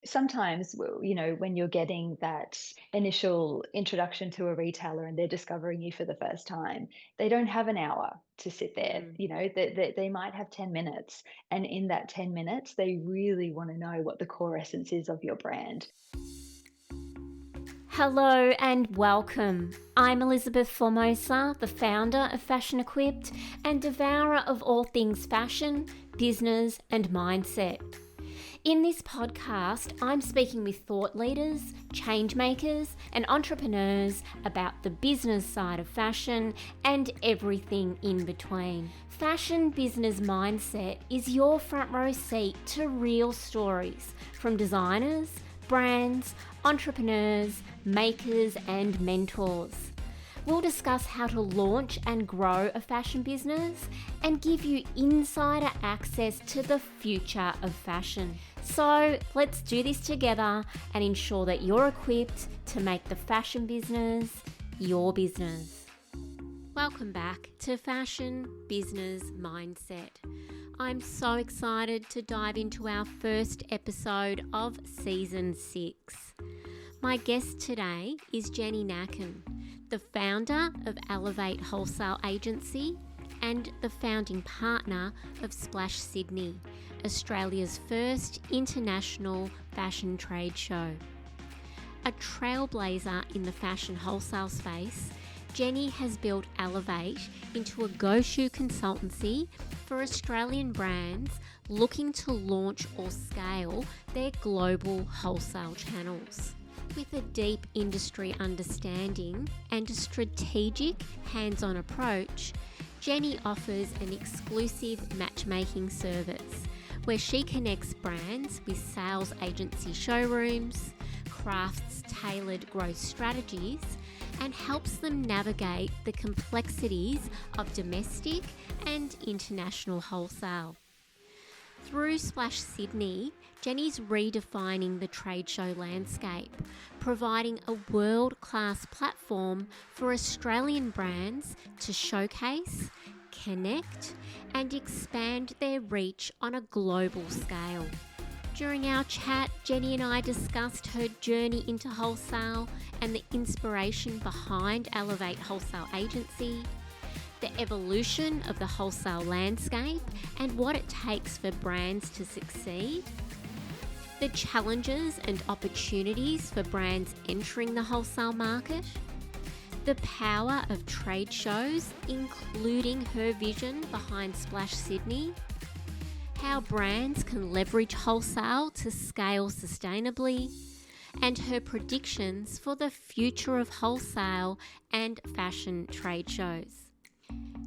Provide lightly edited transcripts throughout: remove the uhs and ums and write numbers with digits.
Sometimes, when you're getting that initial introduction to a retailer and they're discovering you for the first time, they don't have an hour to sit there. Mm. They might have 10 minutes. And in that 10 minutes, they really want to know what the core essence is of your brand. Hello and welcome. I'm Elizabeth Formosa, the founder of Fashion Equipped and devourer of all things fashion, business, and mindset. In this podcast, I'm speaking with thought leaders, change makers, and entrepreneurs about the business side of fashion and everything in between. Fashion Business Mindset is your front row seat to real stories from designers, brands, entrepreneurs, makers, and mentors. We'll discuss how to launch and grow a fashion business and give you insider access to the future of fashion. So let's do this together and ensure that you're equipped to make the fashion business your business. Welcome back to Fashion Business Mindset. I'm so excited to dive into our first episode of Season 6. My guest today is Jenny Nakkan, the founder of Elevate Wholesale Agency and the founding partner of Splash Sydney, Australia's first international fashion trade show. A trailblazer in the fashion wholesale space, Jenny has built Elevate into a go-to consultancy for Australian brands looking to launch or scale their global wholesale channels. With a deep industry understanding and a strategic, hands-on approach, Jenny offers an exclusive matchmaking service where she connects brands with sales agency showrooms, crafts tailored growth strategies, and helps them navigate the complexities of domestic and international wholesale. Through Splash Sydney, Jenny's redefining the trade show landscape, providing a world-class platform for Australian brands to showcase, connect, and expand their reach on a global scale. During our chat, Jenny and I discussed her journey into wholesale and the inspiration behind Elevate Wholesale Agency, the evolution of the wholesale landscape and what it takes for brands to succeed, the challenges and opportunities for brands entering the wholesale market, the power of trade shows, including her vision behind Splash Sydney, how brands can leverage wholesale to scale sustainably, and her predictions for the future of wholesale and fashion trade shows.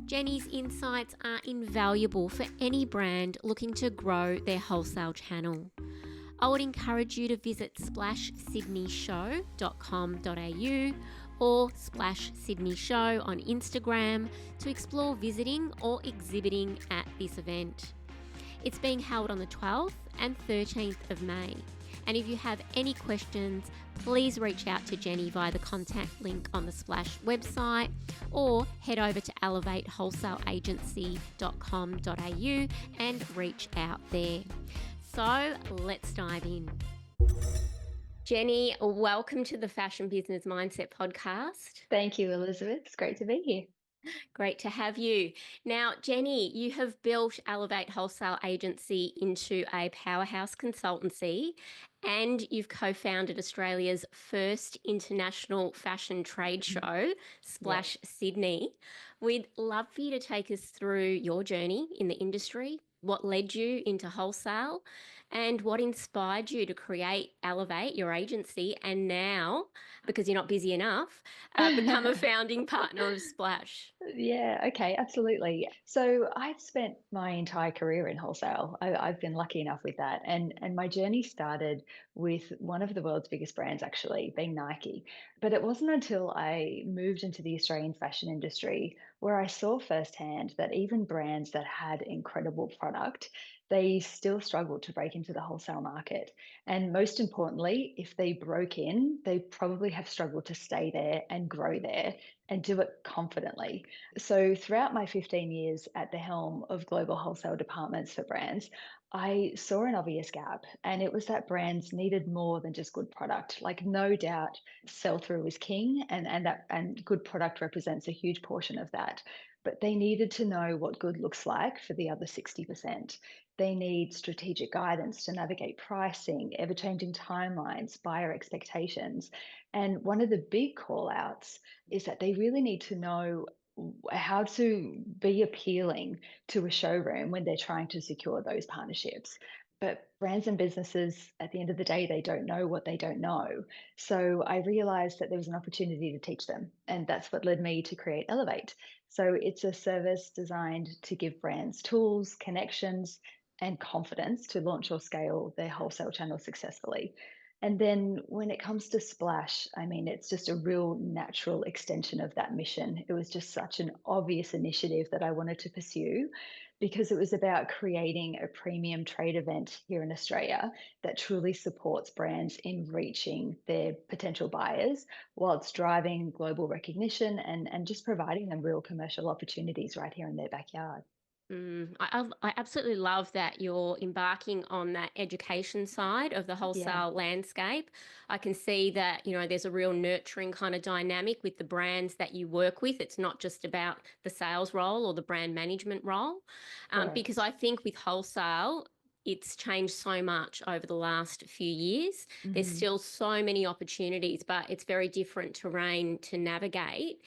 Jenny's insights are invaluable for any brand looking to grow their wholesale channel. I would encourage you to visit splashsydneyshow.com.au or Splash Sydney Show on Instagram to explore visiting or exhibiting at this event. It's being held on the 12th and 13th of May. And if you have any questions, please reach out to Jenny via the contact link on the Splash website or head over to elevatewholesaleagency.com.au and reach out there. So let's dive in. Jenny, welcome to the Fashion Business Mindset podcast. Thank you, Elizabeth. It's great to be here. Great to have you. Now, Jenny, you have built Elevate Wholesale Agency into a powerhouse consultancy and you've co-founded Australia's first international fashion trade show, Yeah. Splash Sydney. We'd love for you to take us through your journey in the industry, what led you into wholesale, and what inspired you to create Elevate, your agency, and now, because you're not busy enough, become a founding partner of Splash. Yeah, okay, absolutely. So I've spent my entire career in wholesale. I've been lucky enough with that. And my journey started with one of the world's biggest brands, actually, being Nike. But it wasn't until I moved into the Australian fashion industry where I saw firsthand that even brands that had incredible product, they still struggled to break into the wholesale market. And most importantly, if they broke in, they probably have struggled to stay there and grow there and do it confidently. So, throughout my 15 years at the helm of global wholesale departments for brands, I saw an obvious gap, and it was that brands needed more than just good product. Like, no doubt, sell through is king, and good product represents a huge portion of that. But they needed to know what good looks like for the other 60%. They need strategic guidance to navigate pricing, ever changing timelines, buyer expectations. And one of the big call outs is that they really need to know how to be appealing to a showroom when they're trying to secure those partnerships. But brands and businesses, at the end of the day, they don't know what they don't know. So I realized that there was an opportunity to teach them. And that's what led me to create Elevate. So it's a service designed to give brands tools, connections, and confidence to launch or scale their wholesale channel successfully. And then when it comes to Splash, I mean, it's just a real natural extension of that mission. It was just such an obvious initiative that I wanted to pursue because it was about creating a premium trade event here in Australia that truly supports brands in reaching their potential buyers while it's driving global recognition and just providing them real commercial opportunities right here in their backyard. I absolutely love that you're embarking on that education side of the Yeah, wholesale landscape. I can see that, there's a real nurturing kind of dynamic with the brands that you work with. It's not just about the sales role or the brand management role. Because correct. I think with wholesale, it's changed so much over the last few years. There's Hmm. still so many opportunities, but it's very different terrain to navigate.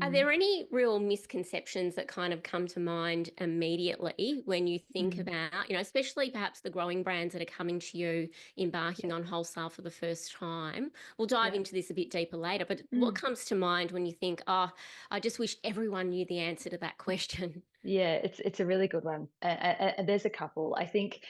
Are Hmm. there any real misconceptions that kind of come to mind immediately when you think Hmm. about, especially perhaps the growing brands that are coming to you embarking Yeah, on wholesale for the first time? We'll dive yeah. into this a bit deeper later, but what Mm. comes to mind when you think, oh, I just wish everyone knew the answer to that question? Yeah, it's a really good one. And there's a couple. I think,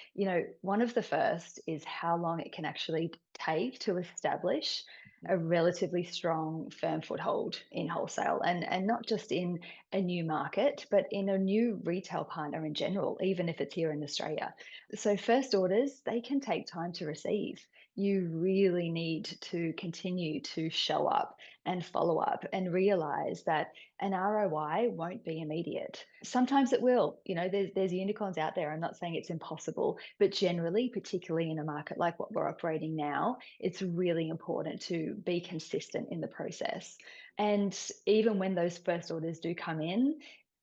one of the first is how long it can actually take to establish a relatively strong, firm foothold in wholesale, and not just in a new market, but in a new retail partner in general, even if it's here in Australia. So first orders, they can take time to receive. You really need to continue to show up and follow up and realize that an ROI won't be immediate. Sometimes it will. There's unicorns out there. I'm not saying it's impossible, but generally, particularly in a market like what we're operating now, it's really important to be consistent in the process. And even when those first orders do come in,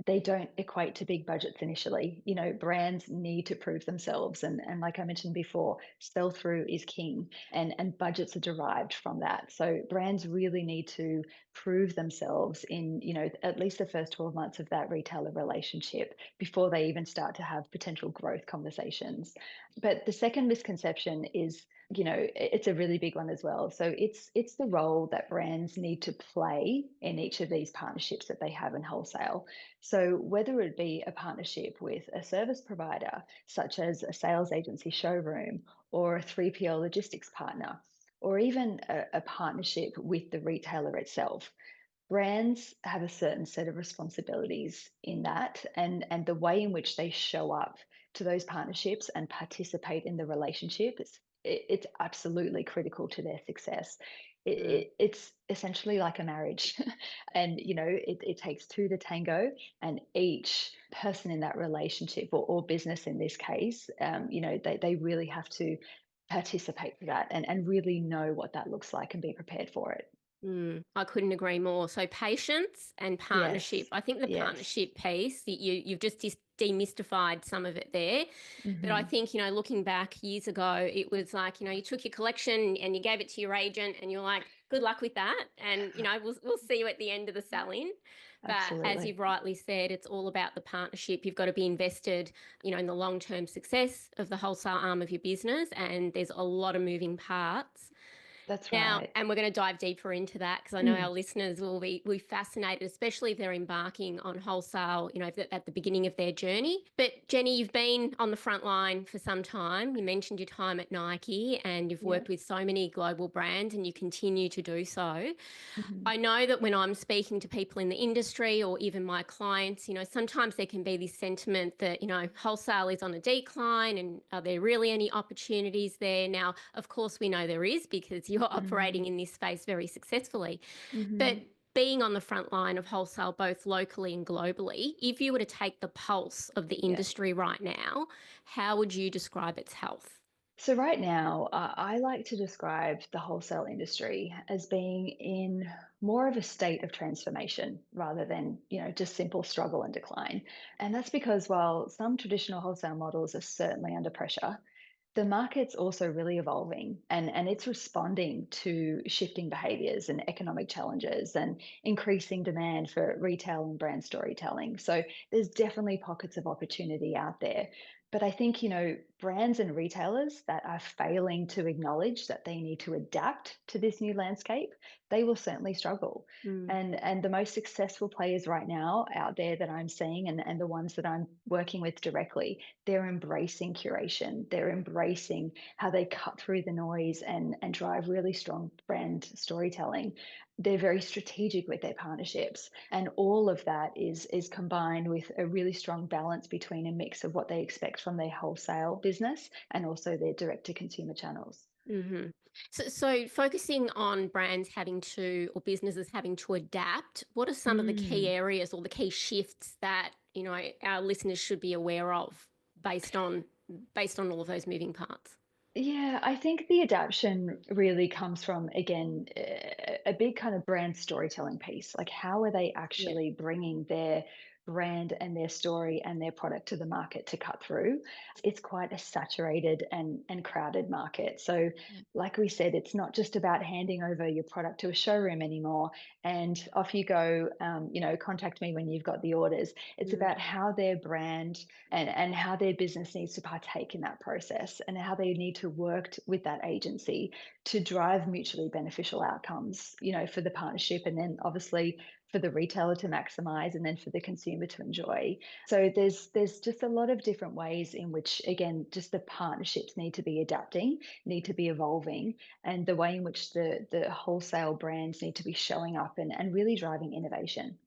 they don't equate to big budgets initially. Brands need to prove themselves. And like I mentioned before, sell through is king, and budgets are derived from that. So brands really need to prove themselves in, at least the first 12 months of that retailer relationship before they even start to have potential growth conversations. But the second misconception is, it's a really big one as well. So it's the role that brands need to play in each of these partnerships that they have in wholesale. So whether it be a partnership with a service provider, such as a sales agency showroom or a 3PL logistics partner, or even a partnership with the retailer itself, brands have a certain set of responsibilities in that, and the way in which they show up to those partnerships and participate in the relationship, it's absolutely critical to their success. It's essentially like a marriage, and it takes two to tango, and each person in that relationship, or business in this case, they really have to participate for that, and really know what that looks like and be prepared for it. I couldn't agree more. So patience and partnership. Yes. I think the Yes. partnership piece, you've just demystified some of it there. But I Mhm. think, looking back years ago, it was like, you took your collection and you gave it to your agent and you're like, good luck with that. And, we'll see you at the end of the selling. But as Absolutely. you've rightly said, it's all about the partnership. You've got to be invested, in the long-term success of the wholesale arm of your business. And there's a lot of moving parts. That's Now, right. and we're going to dive deeper into that because I know our Mm. listeners will be fascinated, especially if they're embarking on wholesale, at the beginning of their journey. But Jenny, you've been on the front line for some time. You mentioned your time at Nike and you've Yeah. worked with so many global brands and you continue to do so. Mhm. I know that when I'm speaking to people in the industry or even my clients, sometimes there can be this sentiment that, wholesale is on a decline and are there really any opportunities there? Now, of course, we know there is because you're operating Mm. in this space very successfully. But Mhm. being on the front line of wholesale, both locally and globally, if you were to take the pulse of the Yeah. industry right now, how would you describe its health? So right now, I like to describe the wholesale industry as being in more of a state of transformation rather than, just simple struggle and decline. And that's because while some traditional wholesale models are certainly under pressure, the market's also really evolving and it's responding to shifting behaviors and economic challenges and increasing demand for retail and brand storytelling. So there's definitely pockets of opportunity out there. But I think, brands and retailers that are failing to acknowledge that they need to adapt to this new landscape, they will certainly struggle. Mm. And the most successful players right now out there that I'm seeing and the ones that I'm working with directly, they're embracing curation. They're embracing how they cut through the noise and drive really strong brand storytelling. They're very strategic with their partnerships. And all of that is combined with a really strong balance between a mix of what they expect from their wholesale business and also their direct to consumer channels. Hmm. So focusing on brands having to, or businesses having to adapt, what are some of the key Mm. areas or the key shifts that, our listeners should be aware of based on all of those moving parts? Yeah, I think the adaptation really comes from, again, a big kind of brand storytelling piece. Like, how are they Yeah. actually bringing their brand and their story and their product to the market to cut through? It's quite a saturated and crowded market. So, like we said, it's not just about handing over your product to a showroom anymore and off you go, contact me when you've got the orders. It's Mm. about how their brand and how their business needs to partake in that process and how they need to work with that agency to drive mutually beneficial outcomes, for the partnership and then obviously for the retailer to maximize and then for the consumer to enjoy. So there's just a lot of different ways in which, again, just the partnerships need to be adapting, need to be evolving, and the way in which the wholesale brands need to be showing up and really driving innovation.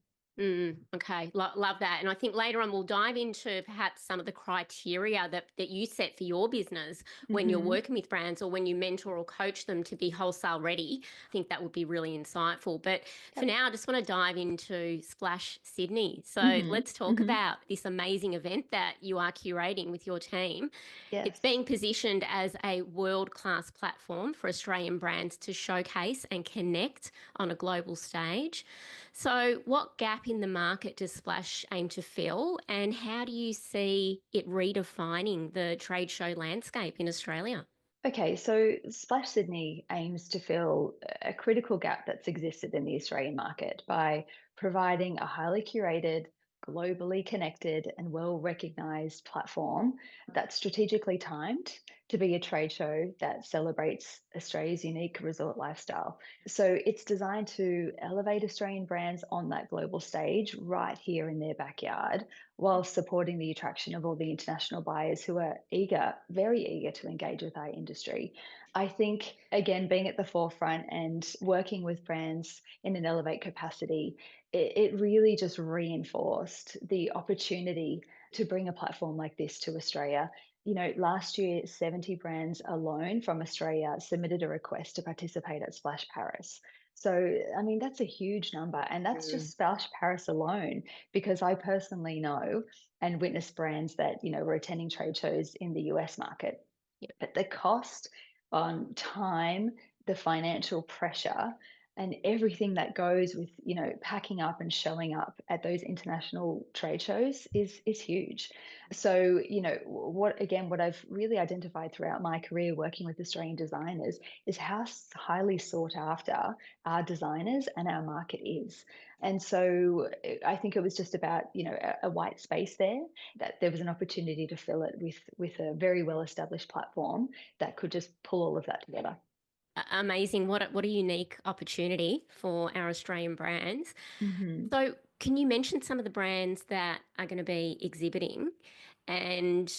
Okay, love that. And I think later on we'll dive into perhaps some of the criteria that you set for your business when you're Hmm. working with brands or when you mentor or coach them to be wholesale ready. I think that would be really insightful. But for Yep. now, I just want to dive into Splash Sydney. So Hmm. let's talk Hmm. about this amazing event that you are curating with your team. It's Yes. being positioned as a world class platform for Australian brands to showcase and connect on a global stage. So, what gap in the market does Splash aim to fill, and how do you see it redefining the trade show landscape in Australia? Okay, so Splash Sydney aims to fill a critical gap that's existed in the Australian market by providing a highly curated, globally connected, and well recognized platform that's strategically timed to be a trade show that celebrates Australia's unique resort lifestyle. So it's designed to elevate Australian brands on that global stage right here in their backyard while supporting the attraction of all the international buyers who are eager, very eager to engage with our industry. I think, again, being at the forefront and working with brands in an Elevate capacity, it really just reinforced the opportunity to bring a platform like this to Australia. Last year, 70 brands alone from Australia submitted a request to participate at Splash Paris. So, I mean, that's a huge number. And that's just Mm. Splash Paris alone because I personally know and witness brands that, were attending trade shows in the US market. Yeah. But the cost on time, the financial pressure, and everything that goes with, packing up and showing up at those international trade shows is huge. So, what I've really identified throughout my career working with Australian designers is how highly sought after our designers and our market is. And so I think it was just about, a white space there, that there was an opportunity to fill it with a very well established platform that could just pull all of that together. Amazing. What a unique opportunity for our Australian brands. Hmm. So, can you mention some of the brands that are going to be exhibiting? And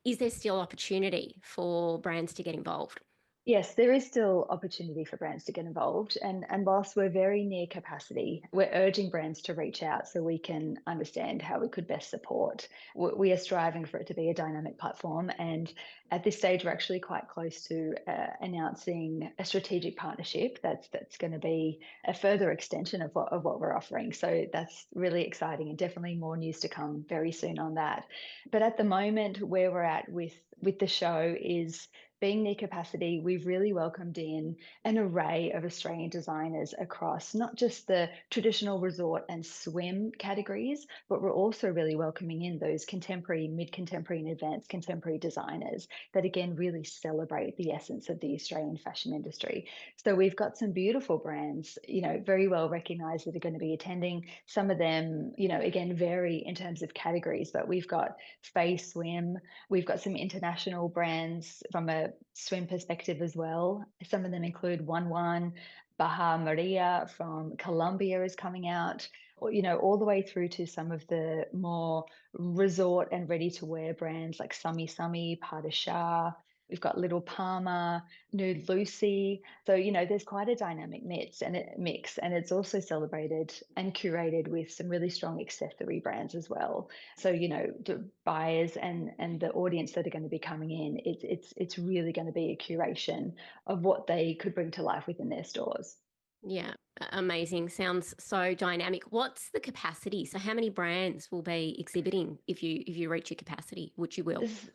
is there still opportunity for brands to get involved? Yes, there is still opportunity for brands to get involved. And whilst we're very near capacity, we're urging brands to reach out so we can understand how we could best support. We are striving for it to be a dynamic platform. And at this stage, we're actually quite close to announcing a strategic partnership that's going to be a further extension of what we're offering. So that's really exciting, and definitely more news to come very soon on that. But at the moment, where we're at with the show is being near capacity. We've really welcomed in an array of Australian designers across not just the traditional resort and swim categories, but we're also really welcoming in those contemporary, mid contemporary, and advanced contemporary designers that again really celebrate the essence of the Australian fashion industry. So we've got some beautiful brands, very well recognized, that are going to be attending. Some of them, again, vary in terms of categories, but we've got Faye Swim. We've got some international brands from a swim perspective as well. Some of them include One One, Baja Maria from Colombia is coming out, all the way through to some of the more resort and ready to wear brands like Summy Summy, Pata Shah. We've got Little Palmer, Nude Lucy. So, there's quite a dynamic mix, and it's also celebrated and curated with some really strong accessory brands as well. So, the buyers and the audience that are going to be coming in, it's really going to be a curation of what they could bring to life within their stores. Yeah, amazing. Sounds so dynamic. What's the capacity? So how many brands will be exhibiting if you reach your capacity, which you will? S-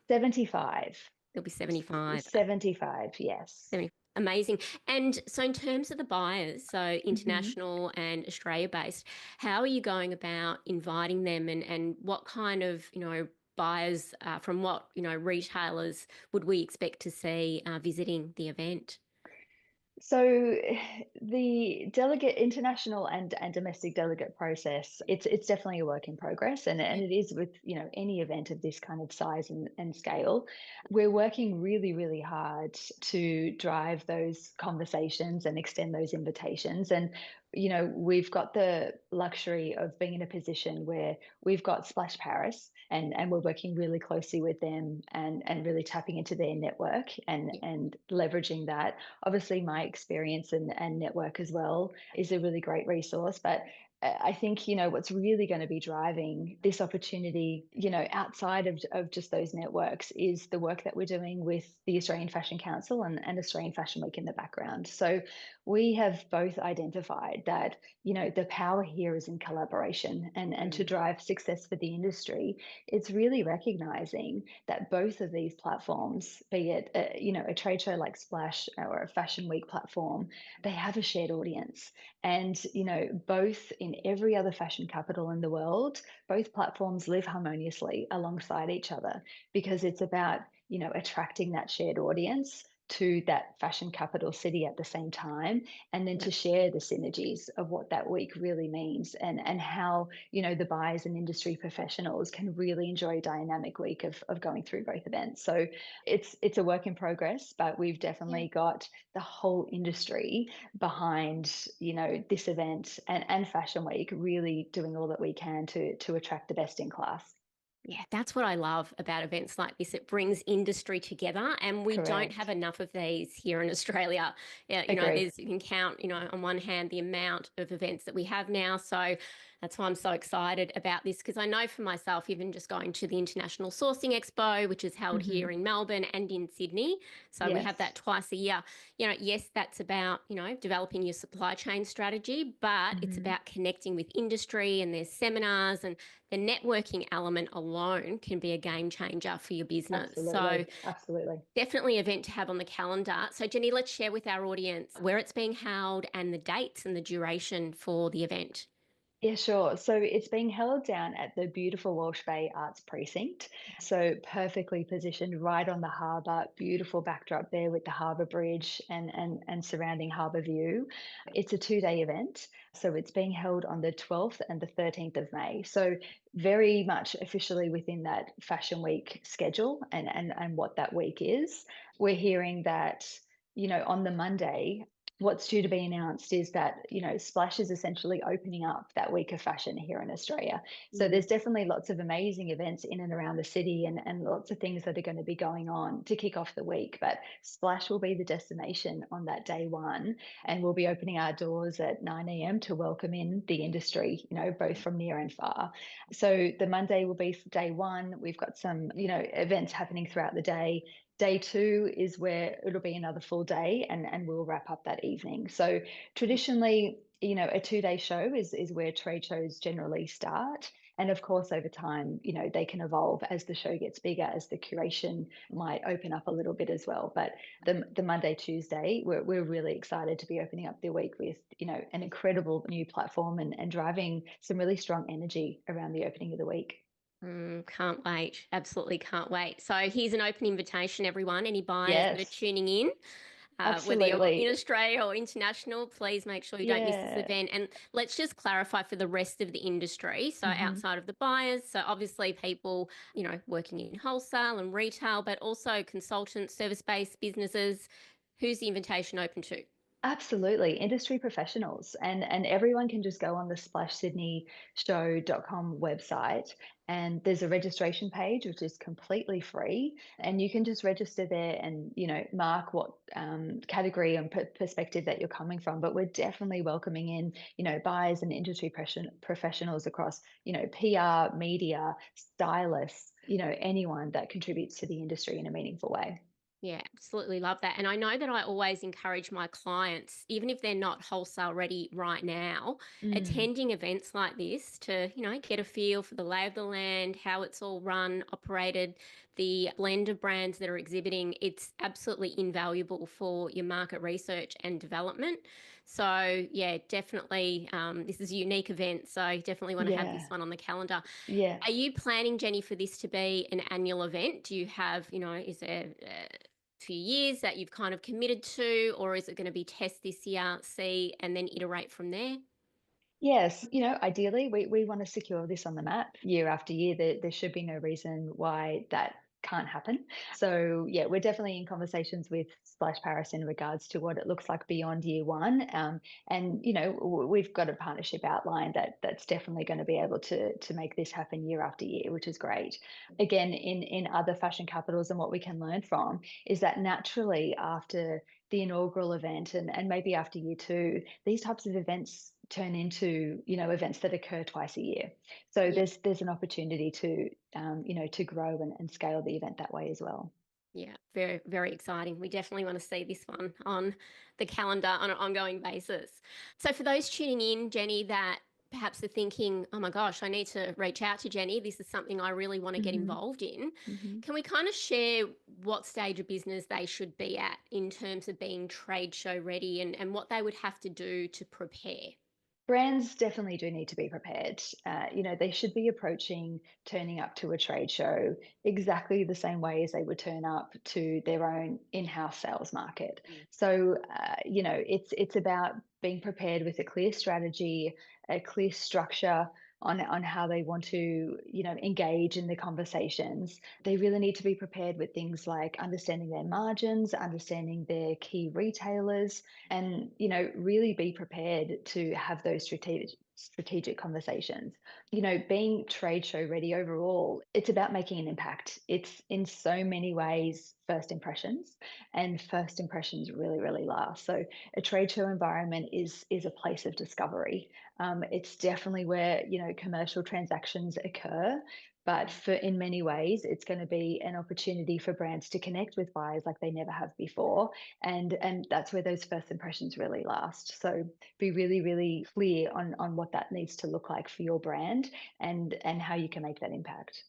75. There'll be 75. 75, yes. 70. Amazing. And so in terms of the buyers, so Mhm. international and Australia based, how are you going about inviting them, and what kind of, buyers from what, retailers would we expect to see visiting the event? So the delegate international and domestic delegate process, it's definitely a work in progress, and Yeah. it is with any event of this kind of size and scale. We're working really, really hard to drive those conversations and extend those invitations. And we've got the luxury of being in a position where we've got Splash Paris, and we're working really closely with them, and really tapping into their network Yeah. and leveraging that. Obviously, my experience and network as well is a really great resource. But I think, what's really going to be driving this opportunity, outside of just those networks, is the work that we're doing with the Australian Fashion Council and Australian Fashion Week in the background. So we have both identified that, the power here is in collaboration, and to Mm. drive success for the industry, it's really recognizing that both of these platforms, be it a trade show like Splash or a Fashion Week platform, they have a shared audience. And both in every other fashion capital in the world, both platforms live harmoniously alongside each other, because it's about attracting that shared audience to that fashion capital city at the same time, and then Yeah. to share the synergies of what that week really means, and how the buyers and industry professionals can really enjoy a dynamic week of going through both events. So it's a work in progress, but we've Yeah. definitely got the whole industry behind this event, and Fashion Week really doing all that we can to attract the best in class. Yeah, that's what I love about events like this. It brings industry together, and we don't have Correct. enough of these here in Australia. Yeah, Agree. there's you can count, on one hand the amount of events that we have now. So that's why I'm so excited about this, because I know for myself, even just going to the International Sourcing Expo, which is held here Hmm. in Melbourne and in Sydney. So we have that Yes. twice a year. Yes, that's about, developing your supply chain strategy, but it's Hmm. about connecting with industry, and there's seminars, and the networking element alone can be a game changer for your business. So, Absolutely. Absolutely. definitely an event to have on the calendar. So, Jenny, let's share with our audience where it's being held and the dates and the duration for the event. Yeah, sure. So it's being held down at the beautiful Walsh Bay Arts Precinct. So perfectly positioned right on the harbour, beautiful backdrop there with the harbour bridge and surrounding harbour view. It's a 2-day event. So it's being held on the 12th and the 13th of May. So very much officially within that Fashion Week schedule, and what that week is. We're hearing that, on the Monday, what's due to be announced is that, Splash is essentially opening up that week of fashion here in Australia. So Mm. there's definitely lots of amazing events in and around the city, and lots of things that are going to be going on to kick off the week. But Splash will be the destination on that day one, and we'll be opening our doors at 9 a.m. to welcome in the industry, both from near and far. So the Monday will be day one. We've got some, events happening throughout the day. Day two is where it'll be another full day, and we'll wrap up that evening. So traditionally, a 2 day show is where trade shows generally start. And of course, over time, they can evolve as the show gets bigger, as the curation might open up a little bit as well. But the Monday, Tuesday, we're really excited to be opening up the week with, an incredible new platform, and driving some really strong energy around the opening of the week. Can't wait. Absolutely can't wait. So here's an open invitation, everyone. Any buyers that are Yes, tuning in, whether you're in absolutely. Australia or international, please make sure you don't miss this Yeah. event. And let's just clarify for the rest of the industry. So Mhm. outside of the buyers, so obviously people, working in wholesale and retail, but also consultants, service-based businesses. Who's the invitation open to? Absolutely, industry professionals, and everyone can just go on the splashsydneyshow.com website, and there's a registration page which is completely free, and you can just register there and mark what category and perspective that you're coming from. But we're definitely welcoming in buyers and industry professionals across PR, media, stylists, anyone that contributes to the industry in a meaningful way. Yeah, absolutely love that. And I know that I always encourage my clients, even if they're not wholesale ready right now, Mm, attending events like this to, get a feel for the lay of the land, how it's all run, operated, the blend of brands that are exhibiting. It's absolutely invaluable for your market research and development. So, yeah, definitely, this is a unique event. So, definitely want to have this yeah, one on the calendar. yeah. Are you planning, Jenny, for this to be an annual event? Do you have, is there few years that you've kind of committed to, or is it going to be test this year, see, and then iterate from there? Yes, ideally, we want to secure this on the map year after year. There should be no reason why that can't happen. So, yeah, we're definitely in conversations with Splash Paris in regards to what it looks like beyond year one. And we've got a partnership outlined that's definitely going to be able to make this happen year after year, which is great. Again, in other fashion capitals, and what we can learn from is that naturally after the inaugural event, and maybe after year two, these types of events turn into events that occur twice a year. So Yeah. there's an opportunity to to grow and scale the event that way as well. Yeah, very, very exciting. We definitely want to see this one on the calendar on an ongoing basis. So, for those tuning in, Jenny, that perhaps are thinking, oh my gosh, I need to reach out to Jenny. This is something I really want to get Hmm. involved in. Hmm. Can we kind of share what stage of business they should be at in terms of being trade show ready, and what they would have to do to prepare? Brands definitely do need to be prepared. They should be approaching turning up to a trade show exactly the same way as they would turn up to their own in-house sales market. Mm. So, it's about being prepared with a clear strategy, a clear structure on how they want to, engage in the conversations. They really need to be prepared with things like understanding their margins, understanding their key retailers, and really be prepared to have those strategic conversations. Being trade show ready overall, it's about making an impact. It's in so many ways first impressions, and first impressions really, really last. So a trade show environment is a place of discovery. It's definitely where commercial transactions occur, but Mm. for in many ways it's going to be an opportunity for brands to connect with buyers like they never have before, and that's where those first impressions really last. So be really, really clear on what that needs to look like for your brand, and how you can make that impact.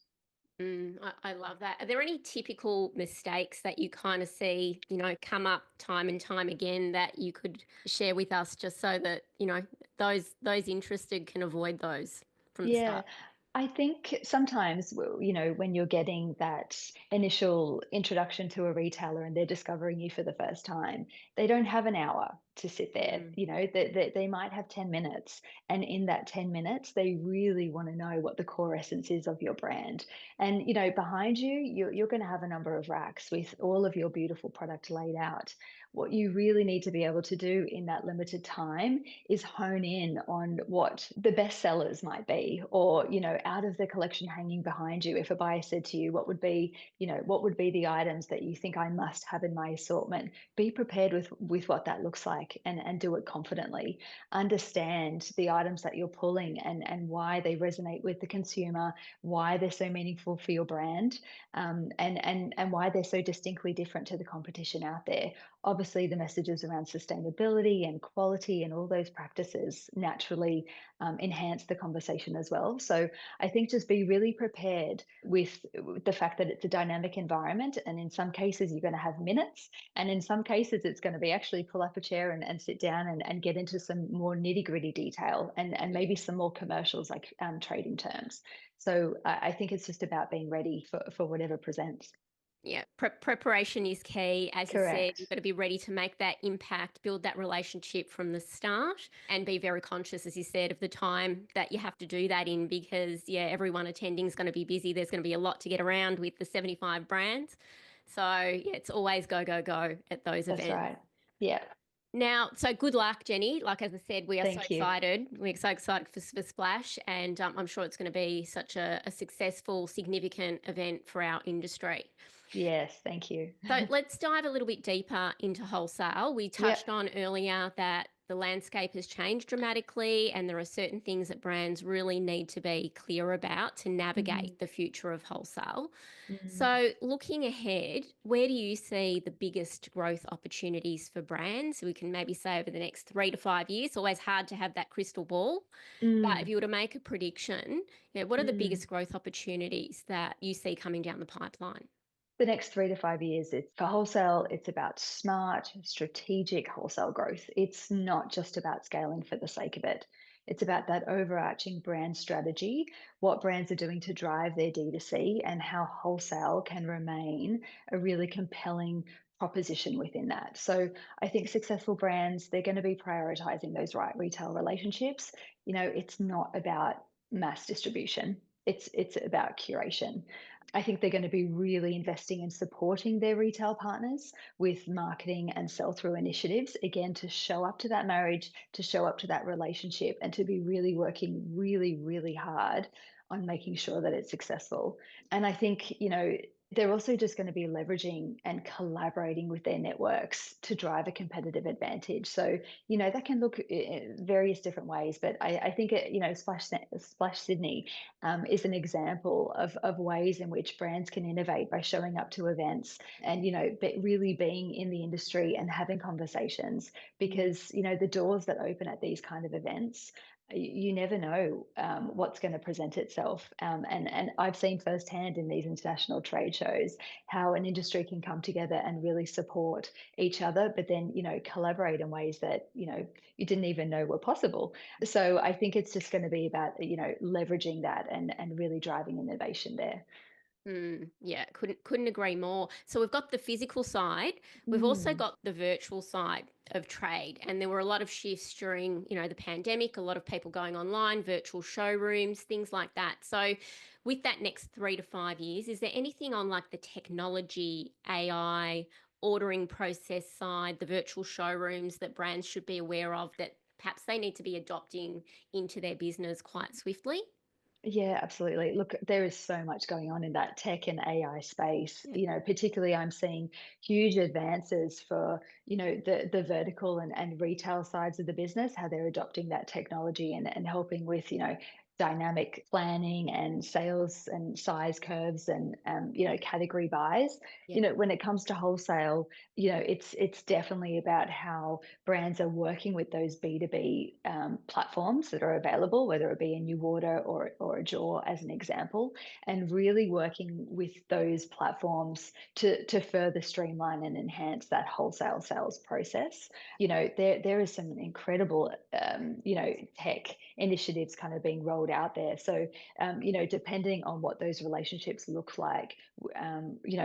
I love that. Are there any typical mistakes that you kind of see, come up time and time again that you could share with us just so that, those interested can avoid those from the Yeah, start? I think sometimes, when you're getting that initial introduction to a retailer and they're discovering you for the first time, they don't have an hour to sit there. Mm, They might have 10 minutes. And in that 10 minutes, they really want to know what the core essence is of your brand. And, behind you, you're going to have a number of racks with all of your beautiful product laid out. what you really need to be able to do in that limited time is hone in on what the best sellers might be, or, out of the collection hanging behind you, if a buyer said to you, what would be the items that you think I must have in my assortment? Be prepared with what that looks like, and do it confidently. Understand the items that you're pulling, and why they resonate with the consumer, why they're so meaningful for your brand, and why they're so distinctly different to the competition out there. Obviously, the messages around sustainability and quality and all those practices naturally enhance the conversation as well. So I think just be really prepared with the fact that it's a dynamic environment, and in some cases you're going to have minutes, and in some cases it's going to be actually pull up a chair and sit down and get into some more nitty gritty detail, and maybe some more commercials, like trading terms. So I think it's just about being ready for whatever presents. Yeah, preparation is key. As you said, you've Correct. got to be ready to make that impact, build that relationship from the start, and be very conscious, as you said, of the time that you have to do that in, because, yeah, everyone attending is going to be busy. There's going to be a lot to get around with the 75 brands. So, yeah, it's always go, go, go at those That's events. right. Yeah. Now, so good luck, Jenny. Like, as I said, we are so Thank you. excited. We're so excited for Splash, and I'm sure it's going to be such a successful, significant event for our industry. Yes, thank you. So let's dive a little bit deeper into wholesale. We touched Yep. on earlier that the landscape has changed dramatically, and there are certain things that brands really need to be clear about to Mhm. navigate the future of wholesale. Mm. So, looking ahead, where do you see the biggest growth opportunities for brands? We can maybe say over the next 3 to 5 years. Always hard to have that crystal ball, but if Mm. you were to make a prediction, what are the Mm. biggest growth opportunities that you see coming down the pipeline? The next 3 to 5 years, it's for wholesale, it's about smart, strategic wholesale growth. It's not just about scaling for the sake of it. It's about that overarching brand strategy, what brands are doing to drive their D2C, and how wholesale can remain a really compelling proposition within that. So I think successful brands, they're going to be prioritizing those right retail relationships. It's not about mass distribution. It's about curation. I think they're going to be really investing in supporting their retail partners with marketing and sell through initiatives, again, to show up to that marriage, to show up to that relationship, and to be really working really, really hard on making sure that it's successful. And I think, they're also just going to be leveraging and collaborating with their networks to drive a competitive advantage. So, that can look in various different ways, but I think, Splash Sydney is an example of ways in which brands can innovate by showing up to events, and really being in the industry and having conversations, because the doors that open at these kind of events, you never know what's going to present itself, and I've seen firsthand in these international trade shows how an industry can come together and really support each other, but then collaborate in ways that you didn't even know were possible. So I think it's just going to be about leveraging that, and really driving innovation there. Yeah, couldn't agree more. So we've got the physical side. We've also Mm. got the virtual side of trade, and there were a lot of shifts during the pandemic. A lot of people going online, virtual showrooms, things like that. So, with that next 3 to 5 years, is there anything on like the technology, AI, ordering process side, the virtual showrooms that brands should be aware of that perhaps they need to be adopting into their business quite swiftly? Yeah, absolutely. Look, there is so much going on in that tech and AI space. Yeah. Particularly I'm seeing huge advances for, the vertical and retail sides of the business, how they're adopting that technology, and helping with, dynamic planning and sales and size curves, and category buys. Yeah. When it comes to wholesale, it's definitely about how brands are working with those B2B platforms that are available, whether it be a New Order or a Jaw, as an example, and really working with those platforms to further streamline and enhance that wholesale sales process. There is some incredible, tech initiatives kind of being rolled out there. So, depending on what those relationships look like,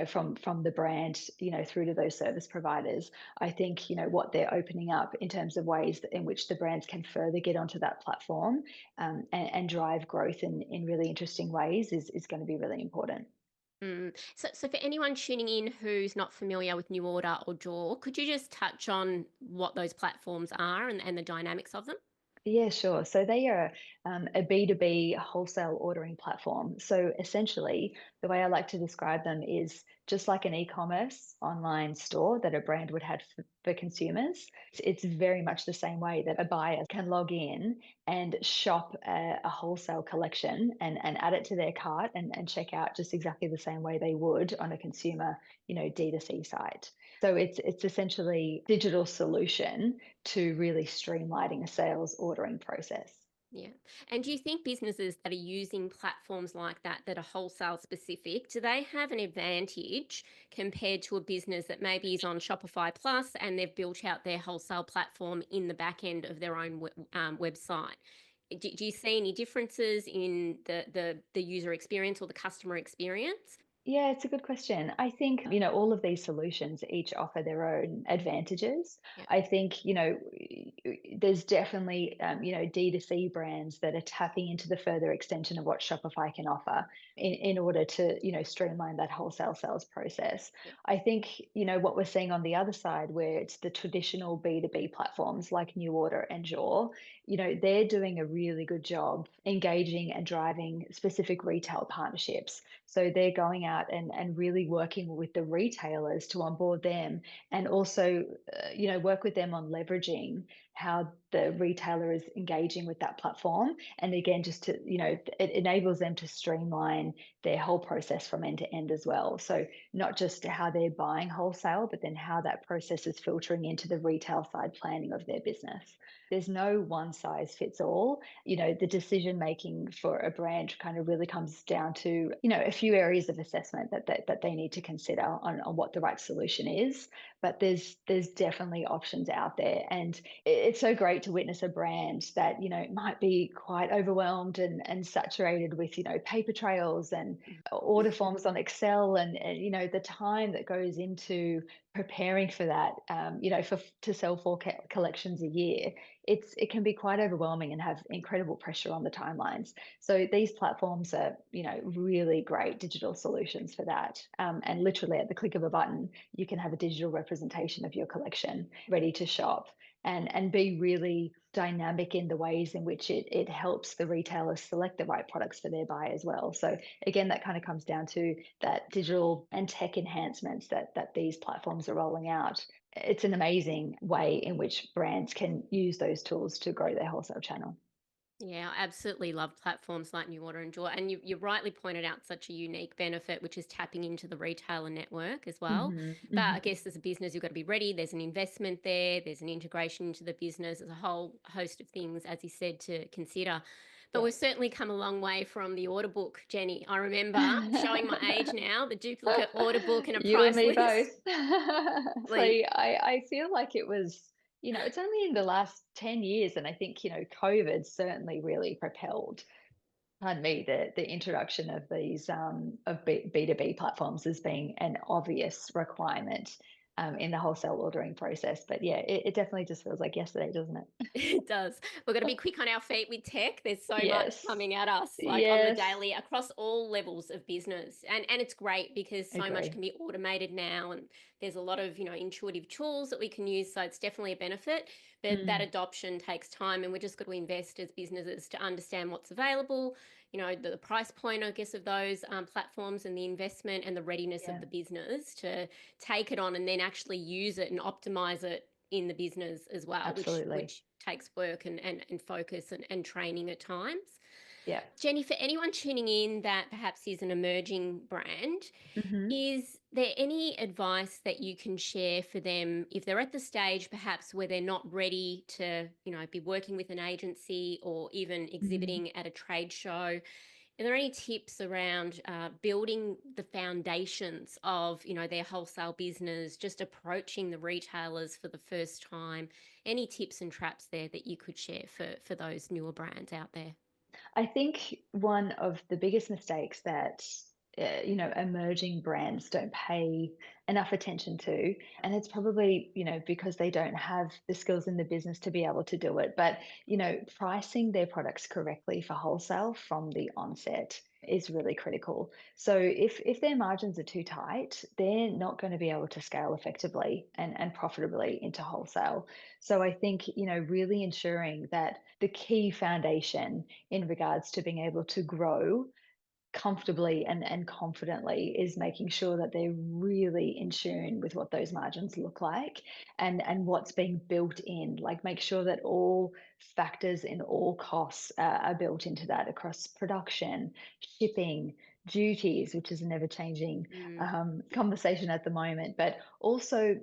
from the brand, through to those service providers, I think, what they're opening up in terms of ways in which the brands can further get onto that platform, and drive growth in really interesting ways is going to be really important. So for anyone tuning in who's not familiar with New Order or Jaw, could you just touch on what those platforms are and the dynamics of them? Yeah, sure. So they are a B2B wholesale ordering platform. So essentially, the way I like to describe them is just like an e-commerce online store that a brand would have for consumers. It's very much the same way that a buyer can log in and shop a wholesale collection and add it to their cart and check out just exactly the same way they would on a consumer, D2C site. So it's essentially digital solution to really streamlining a sales ordering process. Yeah. And do you think businesses that are using platforms like that are wholesale specific, do they have an advantage compared to a business that maybe is on Shopify Plus and they've built out their wholesale platform in the back end of their own website? Do you see any differences in the user experience or the customer experience? Yeah, it's a good question. I think, all of these solutions each offer their own advantages. Yeah. I think, there's definitely, D2C brands that are tapping into the further extension of what Shopify can offer in order to, streamline that wholesale sales process. Yeah. I think, what we're seeing on the other side, where it's the traditional B2B platforms like New Order and Jaw, they're doing a really good job engaging and driving specific retail partnerships. So they're going out and really working with the retailers to onboard them and also, work with them on leveraging how the retailer is engaging with that platform. And again, just to, it enables them to streamline their whole process from end to end as well. So not just how they're buying wholesale, but then how that process is filtering into the retail side planning of their business. There's no one size fits all. The decision making for a brand kind of really comes down to, a few areas of assessment that they need to consider on what the right solution is. But there's definitely options out there. And it's so great to witness a brand that, might be quite overwhelmed and saturated with, paper trails and Mm. order forms on Excel and the time that goes into preparing for that, to sell four collections a year. It can be quite overwhelming and have incredible pressure on the timelines. So these platforms are, really great digital solutions for that. And literally at the click of a button, you can have a digital representation of your collection ready to shop and be really dynamic in the ways in which it helps the retailers select the right products for their buy as well. So again, that kind of comes down to that digital and tech enhancements that these platforms are rolling out. It's an amazing way in which brands can use those tools to grow their wholesale channel. Yeah, I absolutely love platforms like New Order and Joy. And you rightly pointed out such a unique benefit, which is tapping into the retailer network as well. Hmm. But I Hmm. guess as a business, you've got to be ready. There's an investment there, there's an integration into the business, there's a whole host of things, as you said, to consider. But Yeah. we've certainly come a long way from the order book, Jenny. I remember showing my age now, the duplicate order book and a You and price me both. list. So Like, I feel like it was, it's only in the last 10 years, and I think, COVID certainly really propelled, pardon me, the introduction of these of B2B platforms as being an obvious requirement in the wholesale ordering process. But yeah, it definitely just feels like yesterday, doesn't it? it does. We've got to be quick on our feet with tech. There's so much Yes. coming at us, like on the Yes. daily, across all levels of business. And it's great because so much Agree. can be automated now, and there's a lot of intuitive tools that we can use. So it's definitely a benefit. But that Mm, adoption takes time, and we're just got to invest as businesses to understand what's available. The price point, I guess, of those platforms and the investment and the readiness of yeah, the business to take it on and then actually use it and optimize it in the business as well, which absolutely. takes work and focus and training at times. Yeah. Jenny, for anyone tuning in that perhaps is an emerging brand, Hmm. is there any advice that you can share for them if they're at the stage perhaps where they're not ready to, be working with an agency or even Hmm. exhibiting at a trade show? Are there any tips around building the foundations of, their wholesale business, just approaching the retailers for the first time? Any tips and traps there that you could share for those newer brands out there? I think one of the biggest mistakes that emerging brands don't pay enough attention to, and it's probably because they don't have the skills in the business to be able to do it. But pricing their products correctly for wholesale from the onset is really critical. So if their margins are too tight, they're not going to be able to scale effectively and profitably into wholesale. So I think, really ensuring that the key foundation in regards to being able to grow comfortably and confidently is making sure that they're really in tune with what those margins look like and what's being built in, like make sure that all factors in all costs are built into that across production, shipping, duties, which is an ever changing Mm, conversation at the moment, but also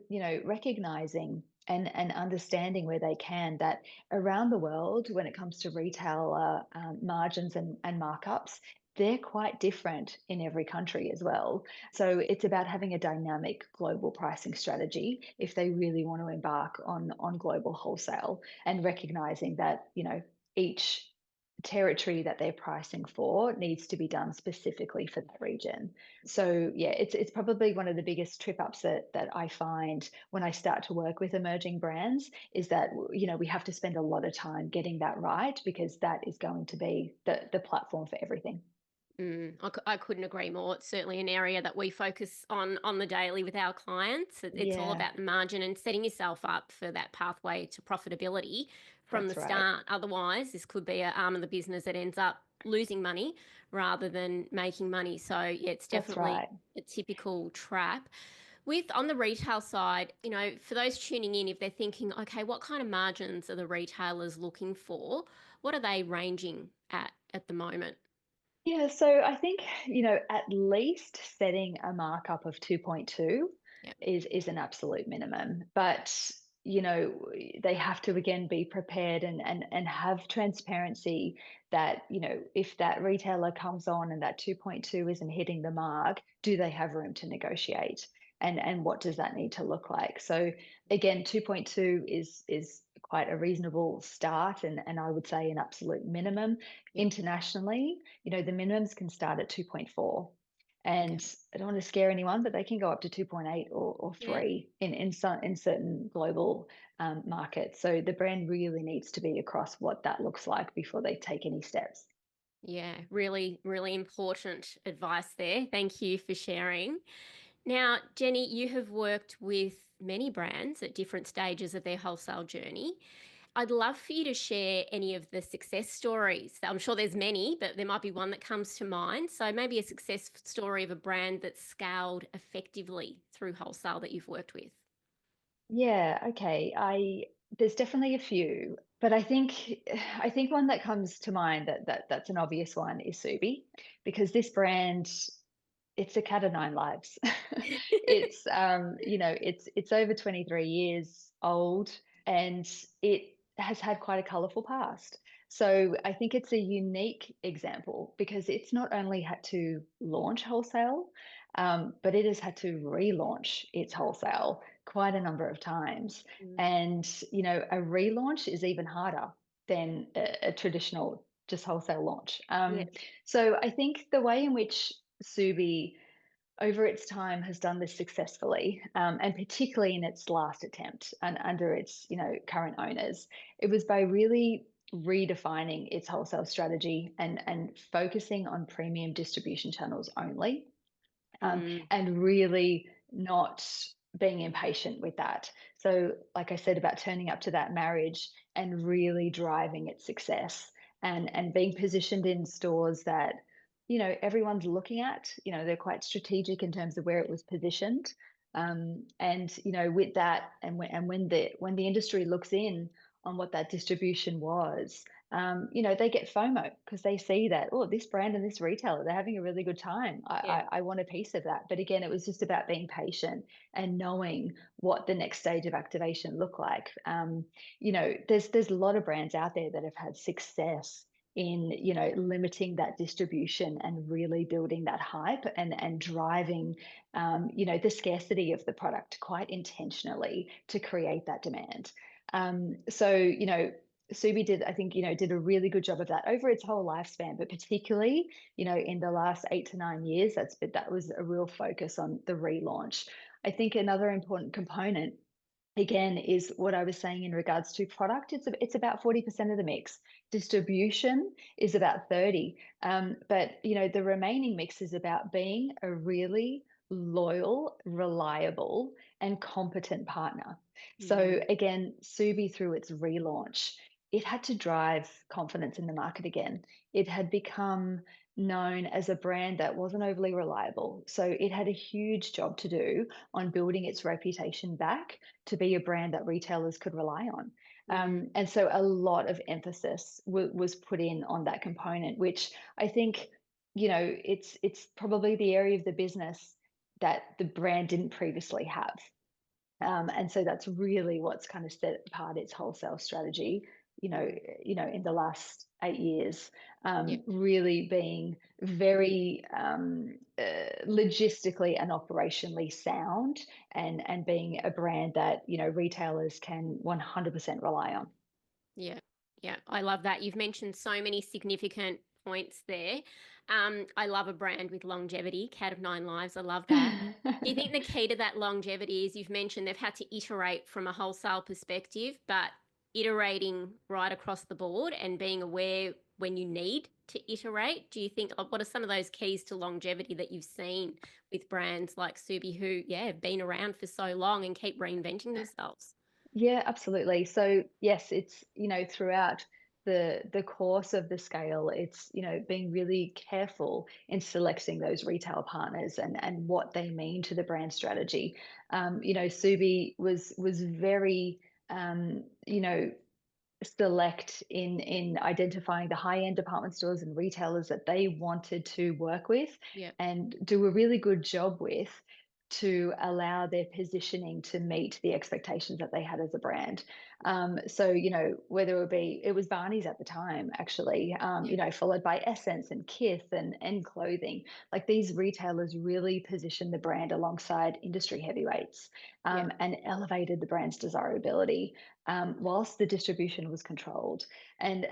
recognizing and understanding where they can that around the world when it comes to retailer margins and markups, they're quite different in every country as well. So it's about having a dynamic global pricing strategy if they really want to embark on global wholesale and recognizing that, each territory that they're pricing for needs to be done specifically for that region. So yeah, it's probably one of the biggest trip ups that I find when I start to work with emerging brands is that we have to spend a lot of time getting that right because that is going to be the platform for everything. I couldn't agree more. It's certainly an area that we focus on the daily with our clients. It's all Yeah, about the margin and setting yourself up for that pathway to profitability from the that's right. start. Otherwise, this could be an arm of the business that ends up losing money rather than making money. So, yeah, it's That's definitely right. a typical trap. With on the retail side, for those tuning in, if they're thinking, okay, what kind of margins are the retailers looking for? What are they ranging at the moment? Yeah, so I think, at least setting a markup of 2.2 Yeah. is an absolute minimum. But, they have to again be prepared and have transparency that, if that retailer comes on and that 2.2 isn't hitting the mark, do they have room to negotiate? And what does that need to look like? So again, 2.2 is quite a reasonable start and I would say an absolute minimum. Yeah. Internationally, the minimums can start at 2.4. Okay. And I don't want to scare anyone, but they can go up to 2.8 or Yeah. 3 in certain global markets. So the brand really needs to be across what that looks like before they take any steps. Yeah, really, really important advice there. Thank you for sharing. Now, Jenny, you have worked with many brands at different stages of their wholesale journey. I'd love for you to share any of the success stories. I'm sure there's many, but there might be one that comes to mind. So maybe a success story of a brand that's scaled effectively through wholesale that you've worked with. Yeah, okay. There's definitely a few, but I think one that comes to mind that's an obvious one is Subi, because this brand, it's a cat of nine lives. It's over 23 years old and it has had quite a colorful past. So I think it's a unique example because it's not only had to launch wholesale, but it has had to relaunch its wholesale quite a number of times. Mm. And, a relaunch is even harder than a traditional just wholesale launch. Yeah. So I think the way in which Subi over its time has done this successfully, and particularly in its last attempt and under its current owners, it was by really redefining its wholesale strategy and focusing on premium distribution channels only, Mm. and really not being impatient with that. So, like I said about turning up to that marriage and really driving its success and being positioned in stores that everyone's looking at. They're quite strategic in terms of where it was positioned. And with that, and when the industry looks in on what that distribution was, they get FOMO because they see that, oh, this brand and this retailer, they're having a really good time. I, Yeah. I, I want a piece of that. But again, it was just about being patient and knowing what the next stage of activation looked like. There's a lot of brands out there that have had success in limiting that distribution and really building that hype and driving the scarcity of the product quite intentionally to create that demand. So Subi did, I think, did a really good job of that over its whole lifespan, but particularly, in the last 8 to 9 years, that was a real focus on the relaunch. I think another important component again, is what I was saying in regards to product. It's about 40% of the mix. Distribution is about 30. But the remaining mix is about being a really loyal, reliable, and competent partner. So Mm, again, Subi, through its relaunch, it had to drive confidence in the market again. It had become known as a brand that wasn't overly reliable. So it had a huge job to do on building its reputation back to be a brand that retailers could rely on. mm, And so a lot of emphasis was put in on that component, which I think, it's probably the area of the business that the brand didn't previously have. And so that's really what's kind of set apart its wholesale strategy, you know, mm. in the last 8 years, Yeah, really being very logistically and operationally sound, and being a brand that retailers can 100% rely on. yeah, yeah. I love that. You've mentioned so many significant points there. I love a brand with longevity, Cat of Nine Lives. I love that. Do you think the key to that longevity is you've mentioned they've had to iterate from a wholesale perspective, but iterating right across the board and being aware when you need to iterate? Do you think, what are some of those keys to longevity that you've seen with brands like Subi who, yeah, have been around for so long and keep reinventing themselves? Yeah, absolutely. So yes, it's throughout the course of the scale, it's being really careful in selecting those retail partners and what they mean to the brand strategy. Subi was very select in identifying the high-end department stores and retailers that they wanted to work with Yeah. and do a really good job with, to allow their positioning to meet the expectations that they had as a brand. So, whether it was Barney's at the time, actually, Yeah. followed by Essence and Kith and clothing. Like, these retailers really positioned the brand alongside industry heavyweights, Yeah. and elevated the brand's desirability, whilst the distribution was controlled. And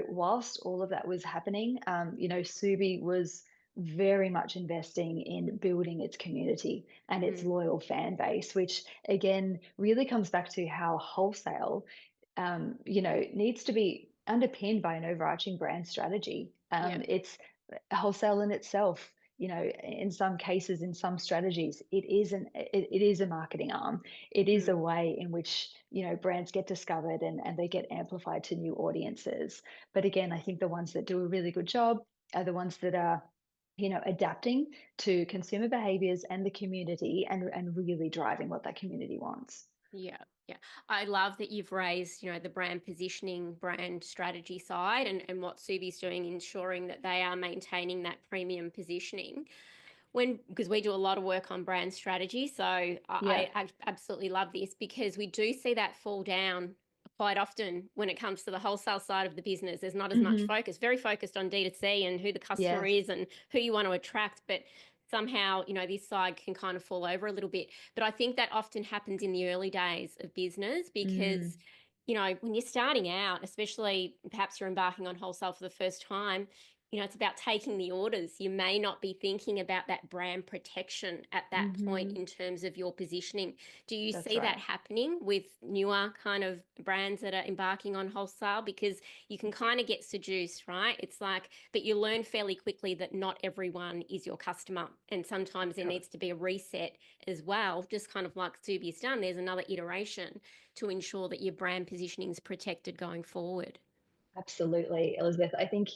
whilst all of that was happening, Subi was very much investing in building its community and its Mm, loyal fan base, which again really comes back to how wholesale, needs to be underpinned by an overarching brand strategy. yeah. It's wholesale in itself. In some cases, in some strategies, it is a marketing arm. It is a Mm, way in which brands get discovered, and they get amplified to new audiences. But again, I think the ones that do a really good job are the ones that are adapting to consumer behaviors and the community, and really driving what that community wants. yeah. Yeah. I love that you've raised, the brand positioning, brand strategy side and what Subi's doing, ensuring that they are maintaining that premium positioning. When because we do a lot of work on brand strategy, so Yeah. I absolutely love this because we do see that fall down quite often when it comes to the wholesale side of the business. There's not as much Hmm. focus, very focused on D2C and who the customer Yes. is and who you want to attract, but somehow, this side can kind of fall over a little bit. But I think that often happens in the early days of business Mm. because when you're starting out, especially perhaps you're embarking on wholesale for the first time, it's about taking the orders. You may not be thinking about that brand protection at that point Hmm. in terms of your positioning. Do you That's see that right. happening with newer kind of brands that are embarking on wholesale? Because you can kind of get seduced, right? It's like, but you learn fairly quickly that not everyone is your customer. And sometimes there needs to be a reset as well, just kind of like Subi's done. There's another iteration to ensure that your brand positioning is protected going forward. Absolutely, Elizabeth. I think,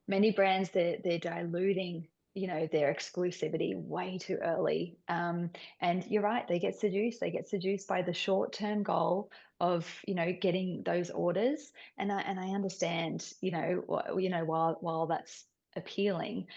many brands, they're diluting, their exclusivity way too early. And you're right, they get seduced. They get seduced by the short-term goal of, getting those orders. And I understand, while that's appealing,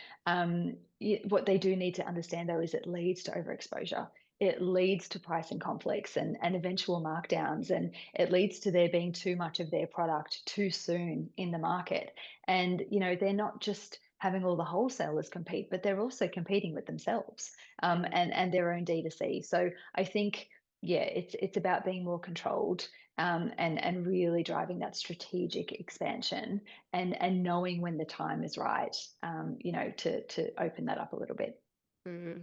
what they do need to understand, though, is it leads to overexposure. It leads to pricing conflicts and eventual markdowns, and it leads to there being too much of their product too soon in the market. And they're not just having all the wholesalers compete, but they're also competing with themselves, Mm. and their own D2C. So I think, yeah, it's about being more controlled, and really driving that strategic expansion, and knowing when the time is right, to open that up a little bit.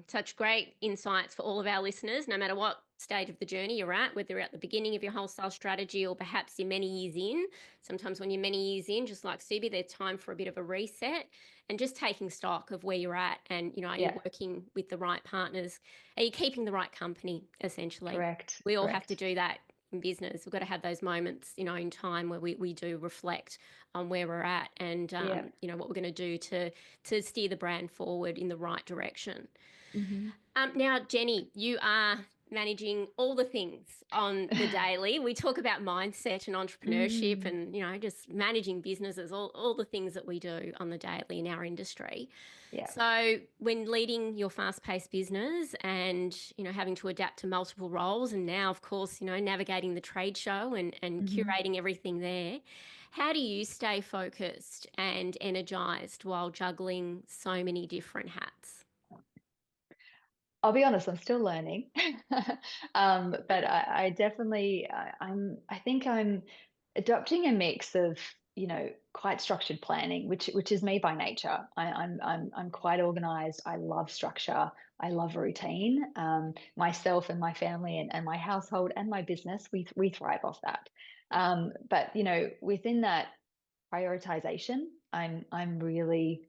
Such great insights for all of our listeners, no matter what stage of the journey you're at, whether you're at the beginning of your wholesale strategy or perhaps you're many years in. Sometimes when you're many years in, just like Subi, there's time for a bit of a reset and just taking stock of where you're at and, are you Yeah, working with the right partners? Are you keeping the right company, essentially? correct, We all have to correct. do that in business. We've got to have those moments, in time where we do reflect on where we're at and, Yeah. what we're going to do to steer the brand forward in the right direction. Mhm. Now, Jenny, you are managing all the things on the daily. We talk about mindset and entrepreneurship Mm, and, just managing businesses, all the things that we do on the daily in our industry. yeah. So, when leading your fast paced business and, having to adapt to multiple roles, and now, of course, navigating the trade show and Mhm. curating everything there, how do you stay focused and energized while juggling so many different hats? I'll be honest, I'm still learning. But I definitely, I think I'm adopting a mix of, quite structured planning, which is me by nature. I'm quite organized. I love structure. I love routine. Myself and my family and my household and my business, we thrive off that. But within that prioritization, I'm really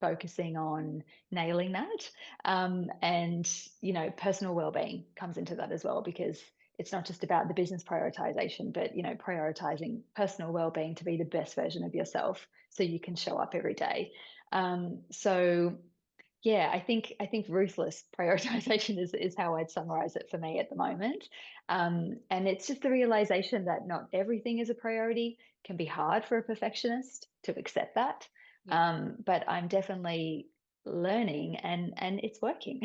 focusing on nailing that. And, personal well-being comes into that as well because it's not just about the business prioritization, but, prioritizing personal well-being to be the best version of yourself so you can show up every day. So yeah, I think ruthless prioritization is how I'd summarize it for me at the moment. And it's just the realization that not everything is a priority can be hard for a perfectionist to accept that. Yeah. But I'm definitely learning and it's working.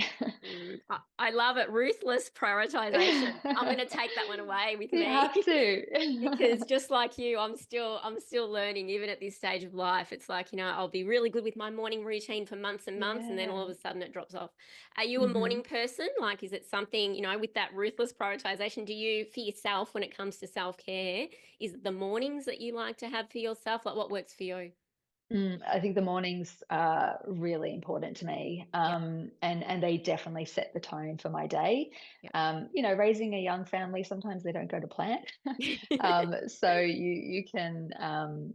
I love it. Ruthless prioritization. I'm going to take that one away with You me have because to. just like you, I'm still learning even at this stage of life. It's like, I'll be really good with my morning routine for months and months and then all Yeah. of a sudden it drops off. Are you a morning Mhm. person? Like is it something, with that ruthless prioritization, do you for yourself when it comes to self-care, is it the mornings that you like to have for yourself? Like what works for you? I think the mornings are really important to me, Yep. and they definitely set the tone for my day. Yep. Raising a young family, sometimes they don't go to plan, so you can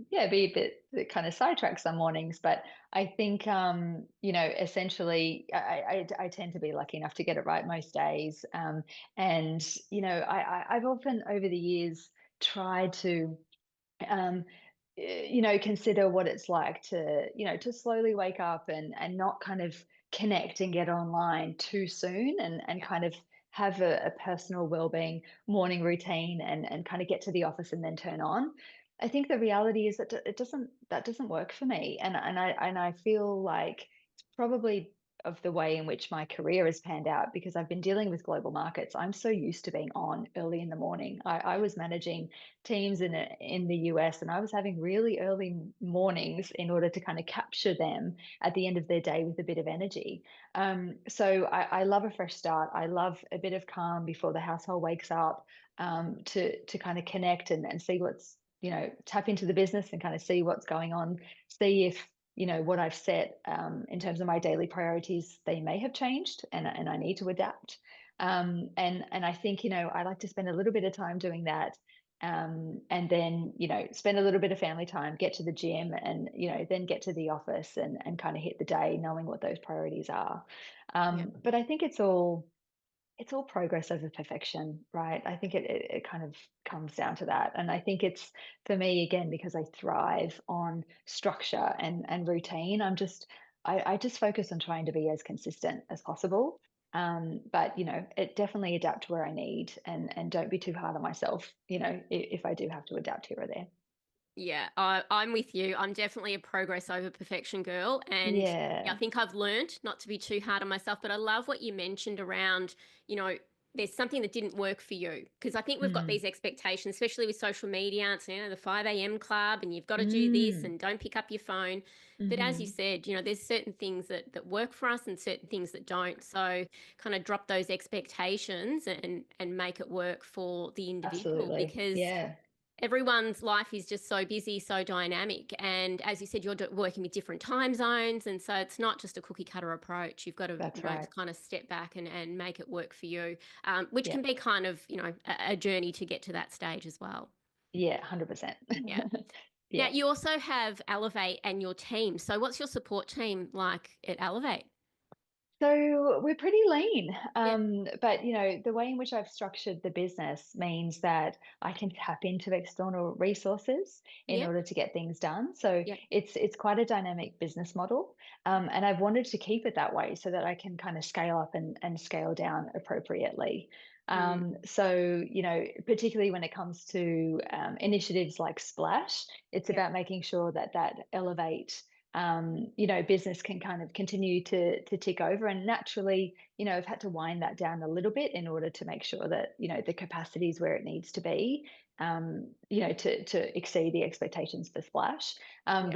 yeah, be a bit kind of sidetracked some mornings. But I think essentially I tend to be lucky enough to get it right most days, and I've often over the years tried to um, consider what it's like to, to slowly wake up and not kind of connect and get online too soon and Yep. kind of have a personal well-being morning routine and kind of get to the office and then turn on. I think the reality is that that doesn't work for me, and I feel like it's probably of the way in which my career has panned out because I've been dealing with global markets. I'm so used to being on early in the morning. I Yep. was managing teams in the US, and I was having really early mornings in order to kind of capture them at the end of their day with a bit of energy. So I love a fresh start. I love a bit of calm before the household wakes up, to kind of connect and see what's, tap into the business and kind of see what's going on, see if what I've set, in terms of my daily priorities, they may have changed and I need to adapt. And I think, I like to spend a little bit of time doing that, and then spend a little bit of family time, get to the gym, and then get to the office and kind of hit the day knowing what those priorities are. Yep. But I think it's all progress over perfection, right? I think it kind of comes down to that. And I think it's for me again because I thrive on structure and routine. I just focus on trying to be as consistent as possible. But it definitely adapt where I need and don't be too hard on myself, if I do have to adapt here or there. Yeah, I'm with you. I'm definitely a progress over perfection girl. And yeah, I Yeah. think I've learned not to be too hard on myself. But I love what you mentioned around, you know, there's something that didn't work for you. Because I think we've got Mm. these expectations, especially with social media. It's, the 5 a.m. club and you've got to do this Mm. and don't pick up your phone. But as you Mhm. said, there's certain things that work for us and certain things that don't. So kind of drop those expectations and make it work for the individual Absolutely. because Yeah. Everyone's life is just so busy, so dynamic. And as you said, you're working with different time zones. And so it's not just a cookie cutter approach. You've got to, That's right. kind of step back and make it work for you, which Yeah. can be kind of, a journey to get to that stage as well. Yeah, 100%. Yeah. Now, Yeah. you also have Elevate and your team. So what's your support team like at Elevate? So we're pretty lean, Yeah. but the way in which I've structured the business means that I can tap into external resources in Yeah. order to get things done. So Yeah. it's quite a dynamic business model, and I've wanted to keep it that way so that I can kind of scale up and scale down appropriately. Mm, So particularly when it comes to initiatives like Splash, it's yeah. about making sure that Elevate business can kind of continue to tick over. And naturally, I've had to wind that down a little bit in order to make sure that, the capacity is where it needs to be, to exceed the expectations for Splash. Yeah.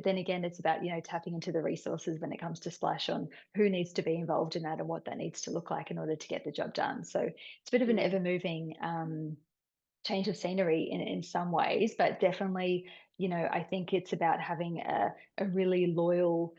Then again, it's about, tapping into the resources when it comes to Splash on who needs to be involved in that and what that needs to look like in order to get the job done. So it's a bit of an Mm. ever moving change of scenery in some ways, but definitely, I think it's about having a really loyal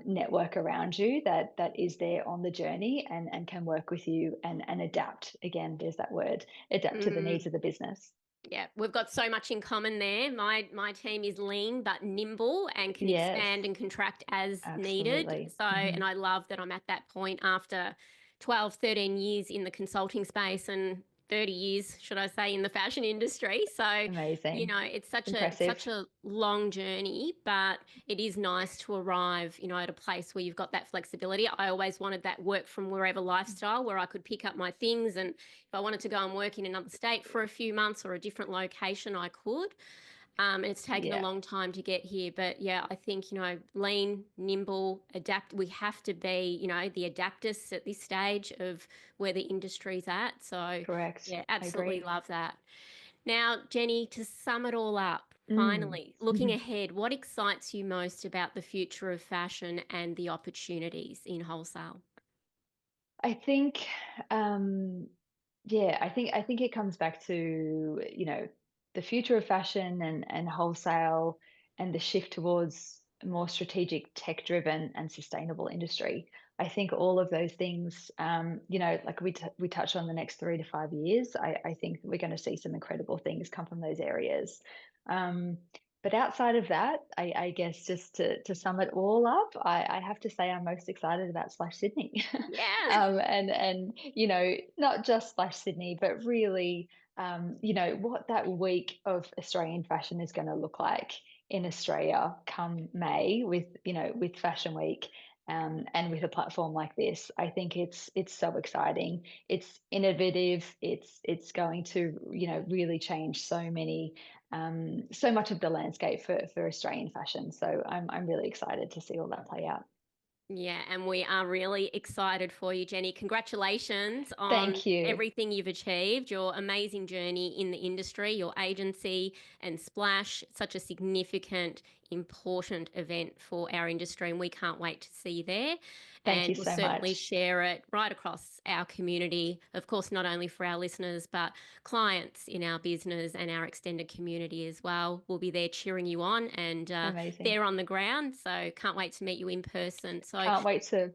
network around you that is there on the journey and can work with you and adapt. Again, there's that word, adapt to the needs Mm. of the business. Yeah, we've got so much in common there. My team is lean but nimble and can Yes, expand and contract as needed. absolutely. So, and I love that I'm at that point after 12, 13 years in the consulting space and 30 years, should I say, in the fashion industry. So, Amazing. it's such Impressive. a long journey, but it is nice to arrive, at a place where you've got that flexibility. I always wanted that work from wherever lifestyle where I could pick up my things, and if I wanted to go and work in another state for a few months or a different location, I could. And it's taken a Yeah, long time to get here. But yeah, I think, lean, nimble, adapt. We have to be, the adapters at this stage of where the industry's at. So correct. yeah, I absolutely agree. love that. Now, Jenny, to sum it all up, Mm. finally, looking ahead, what excites you most about the future of fashion and the opportunities in wholesale? I think, um, yeah, I think it comes back to the future of fashion and wholesale and the shift towards a more strategic, tech-driven, and sustainable industry. I think all of those things, like we touch on the next 3 to 5 years. I think we're going to see some incredible things come from those areas. Um, but outside of that, I guess just to sum it all up, I have to say I'm most excited about Splash Sydney. Yeah. And not just Splash Sydney, but really, what that week of Australian fashion is going to look like in Australia come May with Fashion Week. And with a platform like this, I think it's so exciting. It's innovative. It's going to really change so much of the landscape for Australian fashion. So I'm really excited to see all that play out. Yeah, and we are really excited for you, Jenny. Congratulations on Thank you. everything you've achieved, your amazing journey in the industry, your agency, and Splash. Such a significant, important event for our industry, and we can't wait to see you there. Thank And you we'll so certainly much. share it right across our community. Of course, not only for our listeners, but clients in our business and our extended community as well. We'll be there cheering you on and Amazing. there on the ground. So can't wait to meet you in person. So Can't wait to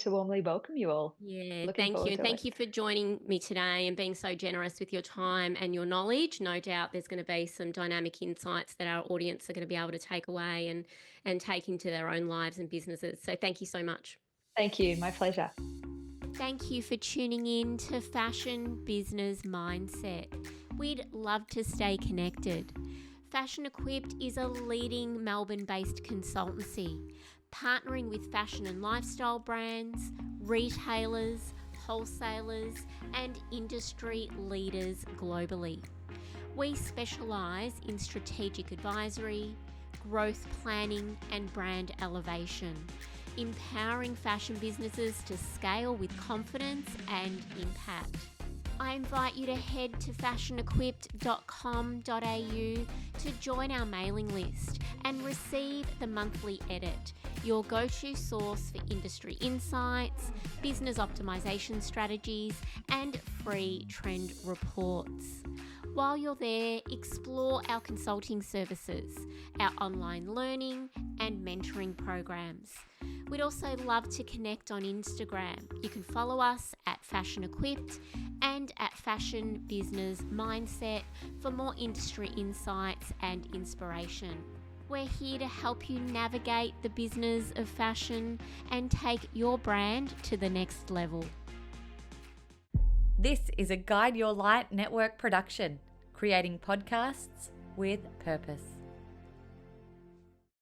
warmly welcome you all. yeah, Looking thank you. forward And to thank it. you for joining me today and being so generous with your time and your knowledge. No doubt there's going to be some dynamic insights that our audience are going to be able to take away and take into their own lives and businesses. So thank you so much. Thank you. My pleasure. Thank you for tuning in to Fashion Business Mindset. We'd love to stay connected. Fashion Equipped is a leading Melbourne based consultancy, partnering with fashion and lifestyle brands, retailers, wholesalers, and industry leaders globally. We specialise in strategic advisory, growth planning, and brand elevation, empowering fashion businesses to scale with confidence and impact. I invite you to head to fashionequipped.com.au to join our mailing list and receive the monthly edit, your go-to source for industry insights, business optimization strategies, and free trend reports. While you're there, explore our consulting services, our online learning and mentoring programs. We'd also love to connect on Instagram. You can follow us at Fashion Equipped and at Fashion Business Mindset for more industry insights and inspiration. We're here to help you navigate the business of fashion and take your brand to the next level. This is a Guide Your Light network production, creating podcasts with purpose.